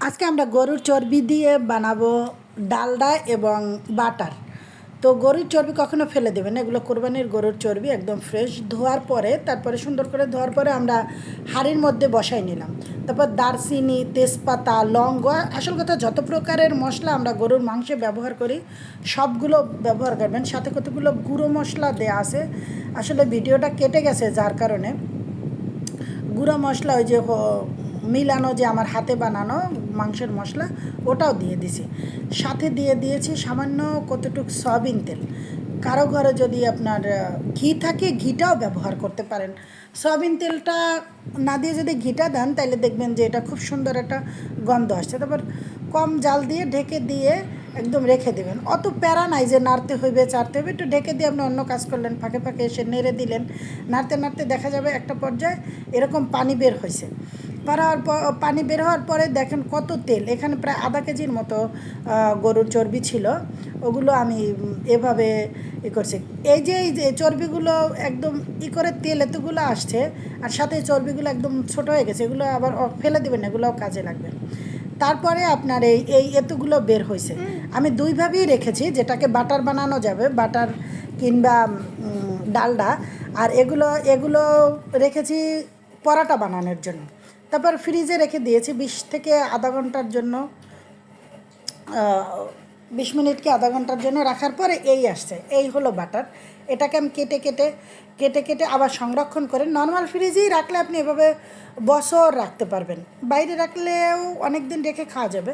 আজকে আমরা গরুর চর্বি দিয়ে বানাবো ডালডা এবং বাটার। তো গরুর চর্বি কখনো ফেলে দেবেন, এগুলো কোরবানির গরুর চর্বি একদম ফ্রেশ। ধোয়ার পরে তারপরে সুন্দর করে ধোয়ার পরে আমরা হাঁড়ির মধ্যে বসাই নিলাম। তারপর দারচিনি, তেজপাতা, লং, আসল কথা যত প্রকারের মশলা আমরা গরুর মাংসে ব্যবহার করি সবগুলো ব্যবহার করবেন। সাথে কতগুলো গুঁড়ো মশলা দেয়া আছে, আসলে ভিডিওটা কেটে গেছে যার কারণে গুঁড়ো মশলা ওই যে মিলানো যে আমার হাতে বানানো মাংসের মশলা ওটাও দিয়ে দিছি। সাথে দিয়ে দিয়েছি সামান্য কতটুকু সয়াবিন তেল। কারো ঘরে যদি আপনার ঘি থাকে ঘিটাও ব্যবহার করতে পারেন। সয়াবিন তেলটা না দিয়ে যদি ঘিটা দেন তাহলে দেখবেন যে এটা খুব সুন্দর একটা গন্ধ আসছে। তারপর কম জাল দিয়ে ঢেকে দিয়ে একদম রেখে দেবেন। অত প্যারা নাই যে নাড়তে হইবে চাড়তে হবে, একটু ঢেকে দিয়ে আপনি অন্য কাজ করলেন, ফাঁকে ফাঁকে এসে নেড়ে দিলেন। নাড়তে নাড়তে দেখা যাবে একটা পর্যায়ে এরকম পানি বের হয়েছে। পানি বের হওয়ার পরে দেখেন কত তেল, এখানে প্রায় আধা কেজির মতো গরুর চর্বি ছিল। ওগুলো আমি এভাবে করছি। এই যে চর্বিগুলো একদম করে তেল এতগুলো আসছে, আর সাথে চর্বিগুলো একদম ছোট হয়ে গেছে, এগুলো আবার ফেলে দেবেন, এগুলোও কাজে লাগবে। তারপরে আপনার এই এতগুলো বের হয়েছে। আমি দুইভাবেই রেখেছি, যেটাকে বাটার বানানো যাবে, বাটার কিংবা ডালডা। আর এগুলো এগুলো রেখেছি পরাটা বানানোর জন্য। তারপর ফ্রিজে রেখে দিয়েছি 20 থেকে আধা ঘন্টার জন্য, 20 মিনিট কি আধা ঘন্টার জন্য রাখার পরে এই আসছে, এই হলো বাটার। এটাকে আমি কেটে কেটে কেটে কেটে আবার সংরক্ষণ করে নর্মাল ফ্রিজেই রাখলে আপনি এভাবে বছর রাখতে পারবেন, বাইরে রাখলেও অনেক দিন রেখে খাওয়া যাবে।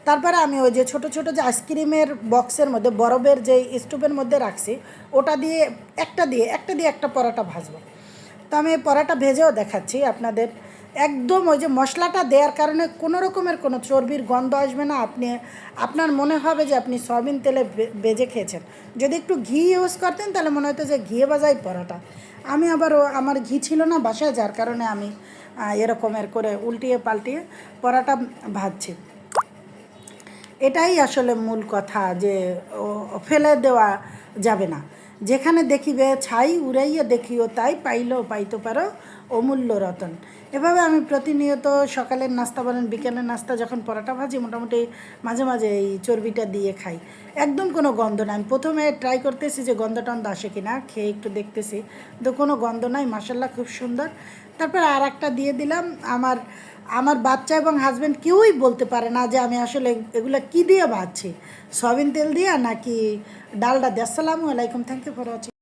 তারপরে আমি ওই যে ছোটো ছোটো যে আইসক্রিমের বক্সের মধ্যে বরফের যে স্টোভের মধ্যে রাখছি, ওটা দিয়ে একটা পরোটা ভাজবো। তো আমি পরোটা ভেজেও দেখাচ্ছি আপনাদের। একদম ওই যে মশলাটা দেওয়ার কারণে কোনো রকমের কোনো চর্বির গন্ধ আসবে না। আপনার মনে হবে যে আপনি সয়াবিন তেলে ভেজে খেয়েছেন। যদি একটু ঘি ইউজ করতেন তাহলে মনে হতো যে ঘিয়ে ভাজাই পরোটা। আমি আবার আমার ঘি ছিল না বাসায়, যার কারণে আমি এরকমের করে উল্টিয়ে পাল্টিয়ে পরোটা ভাজছি। এটাই আসলে মূল কথা, যে ফেলে দেওয়া যাবে না। যেখানে দেখিবে ছাই উড়াইয়া দেখিও তাই, পাইলেও পাইতে পারো অমূল্য রতন। এভাবে আমি প্রতিনিয়ত সকালের নাস্তা বলেন বিকেলের নাস্তা যখন পরোটা ভাজি মোটামুটি মাঝে মাঝে এই চর্বিটা দিয়ে খাই। একদম কোনো গন্ধ নাই। আমি প্রথমে ট্রাই করতেছি যে গন্ধ টন্ধ আসে কি না, খেয়ে একটু দেখতেছি, তো কোনো গন্ধ নাই, মাশাল্লাহ খুব সুন্দর। তারপর আর একটা দিয়ে দিলাম। আমার বাচ্চা এবং হাজব্যান্ড কেউই বলতে পারে না যে আমি আসলে এগুলো কী দিয়ে ভাজছি, সয়াবিন তেল দিয়ে নাকি ডালডা দিয়ে। আসসালামু আলাইকুম, থ্যাংক ইউ ফর ওয়াচিং।